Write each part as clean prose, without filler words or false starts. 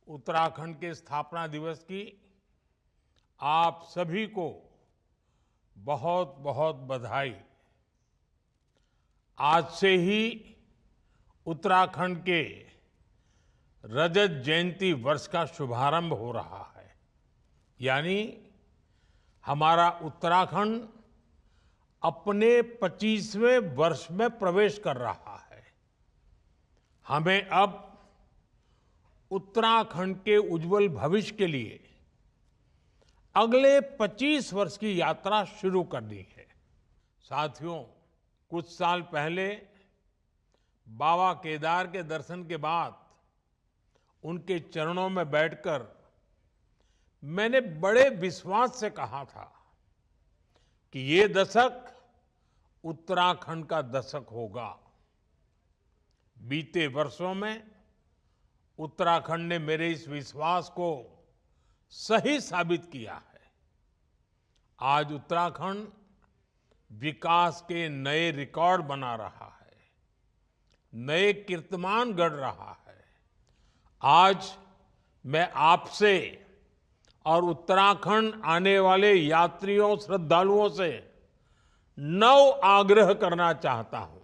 उत्तराखंड के स्थापना दिवस की आप सभी को बहुत बहुत बधाई। आज से ही उत्तराखंड के रजत जयंती वर्ष का शुभारंभ हो रहा है। यानी हमारा उत्तराखंड अपने 25वें वर्ष में प्रवेश कर रहा है। हमें अब उत्तराखंड के उज्जवल भविष्य के लिए अगले 25 वर्ष की यात्रा शुरू करनी है। साथियों, कुछ साल पहले बाबा केदार के दर्शन के बाद उनके चरणों में बैठकर मैंने बड़े विश्वास से कहा था कि ये दशक उत्तराखंड का दशक होगा। बीते वर्षों में उत्तराखंड ने मेरे इस विश्वास को सही साबित किया है। आज उत्तराखंड विकास के नए रिकॉर्ड बना रहा है, नए कीर्तिमान गढ़ रहा है। आज मैं आपसे और उत्तराखंड आने वाले यात्रियों, श्रद्धालुओं से 9 आग्रह करना चाहता हूं।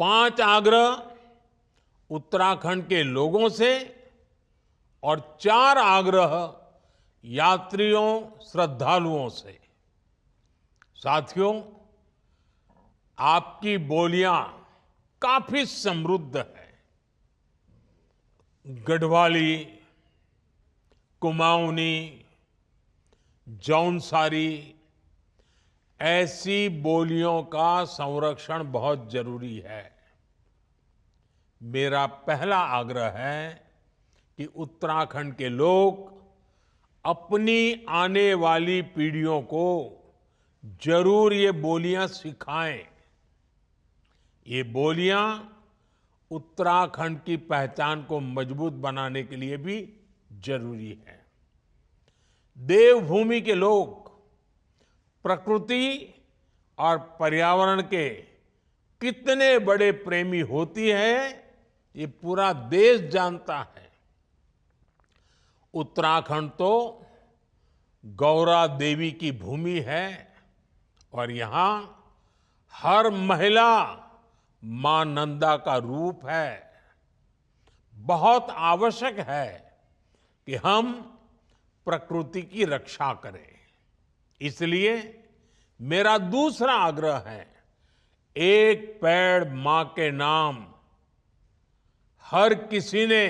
5 आग्रह उत्तराखंड के लोगों से और 4 आग्रह यात्रियों, श्रद्धालुओं से। साथियों, आपकी बोलियां काफी समृद्ध है। गढ़वाली, कुमाऊनी, जौनसारी, ऐसी बोलियों का संरक्षण बहुत जरूरी है। मेरा पहला आग्रह है कि उत्तराखंड के लोग अपनी आने वाली पीढ़ियों को जरूर ये बोलियां सिखाएं। ये बोलियां उत्तराखंड की पहचान को मजबूत बनाने के लिए भी जरूरी है। देवभूमि के लोग प्रकृति और पर्यावरण के कितने बड़े प्रेमी होती है, ये पूरा देश जानता है। उत्तराखंड तो गौरा देवी की भूमि है और यहां हर महिला मां नंदा का रूप है। बहुत आवश्यक है कि हम प्रकृति की रक्षा करें। इसलिए मेरा दूसरा आग्रह है, एक पेड़ मां के नाम। हर किसी ने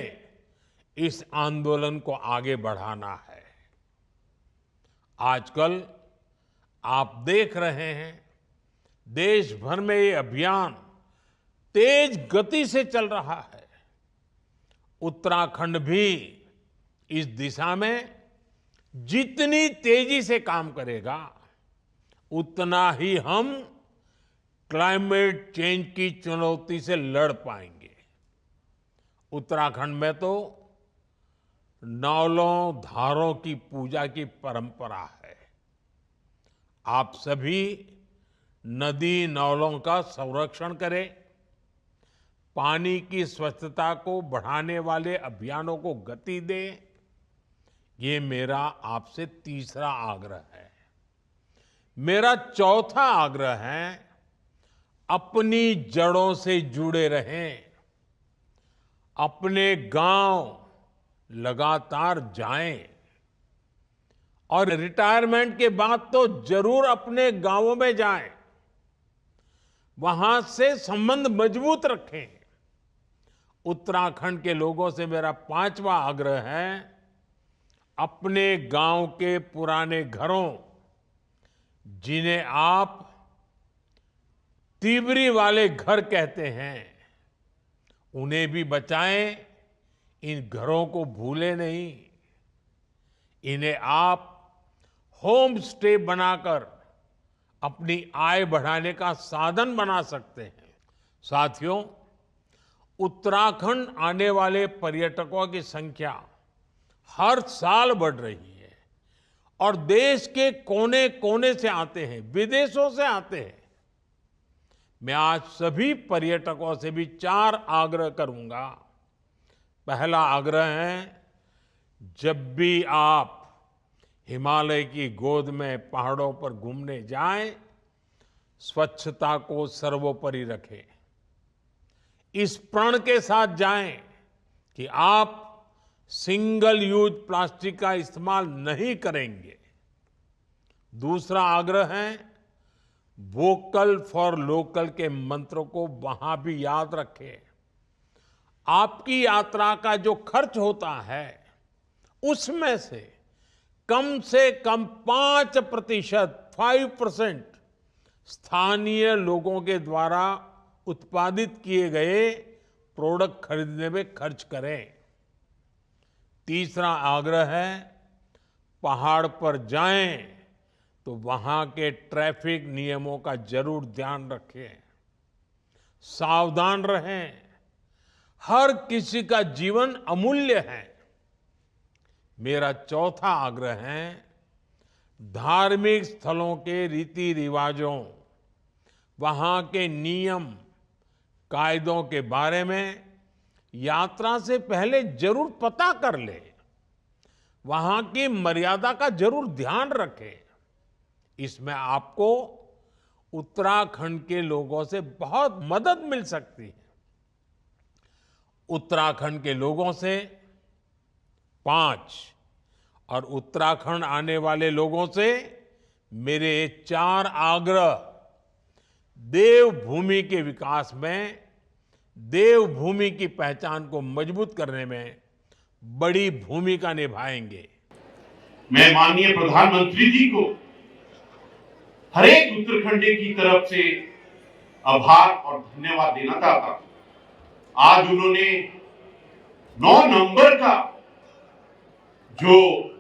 इस आंदोलन को आगे बढ़ाना है। आजकल आप देख रहे हैं, देश भर में ये अभियान तेज गति से चल रहा है। उत्तराखंड भी इस दिशा में जितनी तेजी से काम करेगा, उतना ही हम क्लाइमेट चेंज की चुनौती से लड़ पाएंगे। उत्तराखंड में तो नौलों, धारों की पूजा की परंपरा है। आप सभी नदी नौलों का संरक्षण करें। पानी की स्वच्छता को बढ़ाने वाले अभियानों को गति दें। ये मेरा आपसे तीसरा आग्रह है। मेरा चौथा आग्रह है, अपनी जड़ों से जुड़े रहें। अपने गांव लगातार जाएं और रिटायरमेंट के बाद तो जरूर अपने गांवों में जाएं। वहां से संबंध मजबूत रखें। उत्तराखंड के लोगों से मेरा 5वां आग्रह है, अपने गांव के पुराने घरों, जिन्हें आप तिबरी वाले घर कहते हैं, उन्हें भी बचाएं। इन घरों को भूलें नहीं। इन्हें आप होम स्टे बनाकर अपनी आय बढ़ाने का साधन बना सकते हैं। साथियों, उत्तराखंड आने वाले पर्यटकों की संख्या हर साल बढ़ रही है और देश के कोने कोने से आते हैं, विदेशों से आते हैं। मैं आज सभी पर्यटकों से भी 4 आग्रह करूंगा। पहला आग्रह है, जब भी आप हिमालय की गोद में पहाड़ों पर घूमने जाएं, स्वच्छता को सर्वोपरि रखें। इस प्रण के साथ जाएं कि आप सिंगल यूज प्लास्टिक का इस्तेमाल नहीं करेंगे। दूसरा आग्रह है, वोकल फॉर लोकल के मंत्र को वहां भी याद रखें। आपकी यात्रा का जो खर्च होता है, उसमें से कम 5% स्थानीय लोगों के द्वारा उत्पादित किए गए प्रोडक्ट खरीदने में खर्च करें। तीसरा आग्रह है, पहाड़ पर जाएं तो वहां के ट्रैफिक नियमों का जरूर ध्यान रखें, सावधान रहें। हर किसी का जीवन अमूल्य है। मेरा चौथा आग्रह है, धार्मिक स्थलों के रीति रिवाजों, वहां के नियम कायदों के बारे में यात्रा से पहले जरूर पता कर ले। वहां की मर्यादा का जरूर ध्यान रखें। इसमें आपको उत्तराखंड के लोगों से बहुत मदद मिल सकती है। उत्तराखंड के लोगों से 5 और उत्तराखंड आने वाले लोगों से मेरे 4 आग्रह देवभूमि के विकास में, देवभूमि की पहचान को मजबूत करने में बड़ी भूमिका निभाएंगे। मैं माननीय प्रधानमंत्री जी को हर एक उत्तराखंडी की तरफ से आभार और धन्यवाद देना चाहता हूं। आज उन्होंने 9 नंबर का जो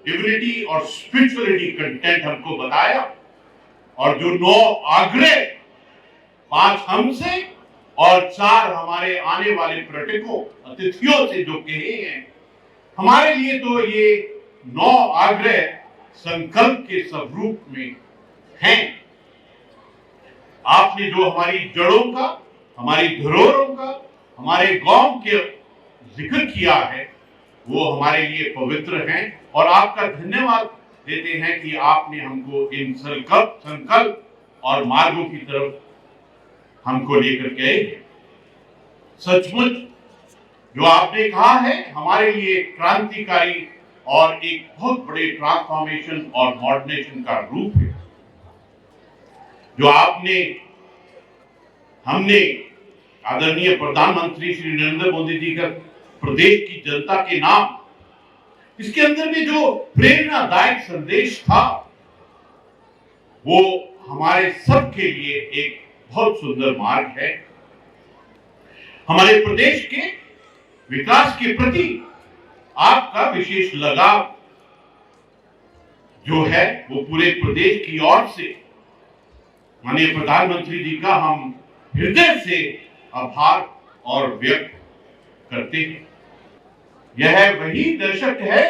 डिविनिटी और स्पिरिचुअलिटी कंटेंट हमको बताया, और जो 9 आग्रह, 5 हमसे और 4 हमारे आने वाले पर्यटकों, अतिथियों से जो कहे हैं, हमारे लिए तो ये 9 आग्रह संकल्प के स्वरूप में हैं। आपने जो हमारी जड़ों का, हमारी धरोहरों का, हमारे गांव के जिक्र किया है, वो हमारे लिए पवित्र हैं, और आपका धन्यवाद देते हैं कि आपने हमको इन संकल्प और मार्गों की तरफ हमको लेकर गए। सचमुच जो आपने कहा है हमारे लिए क्रांतिकारी और एक बहुत बड़े ट्रांसफॉर्मेशन और मॉडर्नाइजेशन का रूप है। जो हमने आदरणीय प्रधानमंत्री श्री नरेंद्र मोदी जी का प्रदेश की जनता के नाम, इसके अंदर में जो प्रेरणादायक संदेश था, वो हमारे सबके लिए एक बहुत सुंदर मार्ग है। हमारे प्रदेश के विकास के प्रति आपका विशेष लगाव जो है, वो पूरे प्रदेश की ओर से माननीय प्रधानमंत्री जी का हम हृदय से आभार और व्यक्त करते हैं। यह वही दशक है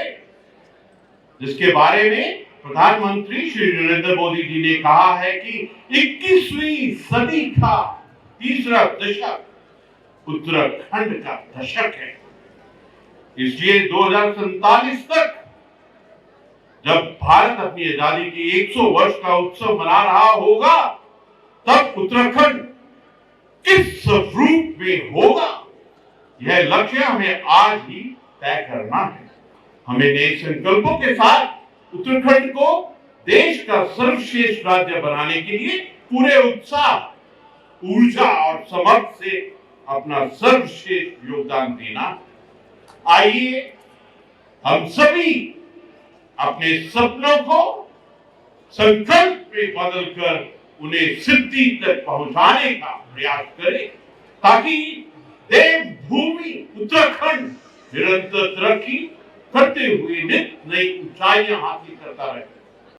जिसके बारे में प्रधानमंत्री श्री नरेंद्र मोदी जी ने कहा है कि 21वीं सदी का तीसरा दशक उत्तराखंड का दशक है। इसलिए 2047 तक जब भारत अपनी आजादी की 100 वर्ष का उत्सव मना रहा होगा, तब उत्तराखंड किस स्वरूप में होगा, यह लक्ष्य हमें आज ही तय करना है। हमें नए संकल्पों के साथ उत्तराखंड को देश का सर्वश्रेष्ठ राज्य बनाने के लिए पूरे उत्साह, ऊर्जा और समर्थ से अपना सर्वश्रेष्ठ योगदान देना। आइए हम सभी अपने सपनों को संकल्प में बदलकर उन्हें सिद्धि तक पहुंचाने का प्रयास करें, ताकि देवभूमि उत्तराखंड निरंतर तरक्की करते हुए नित नई ऊंचाइयां हासिल करता रहे।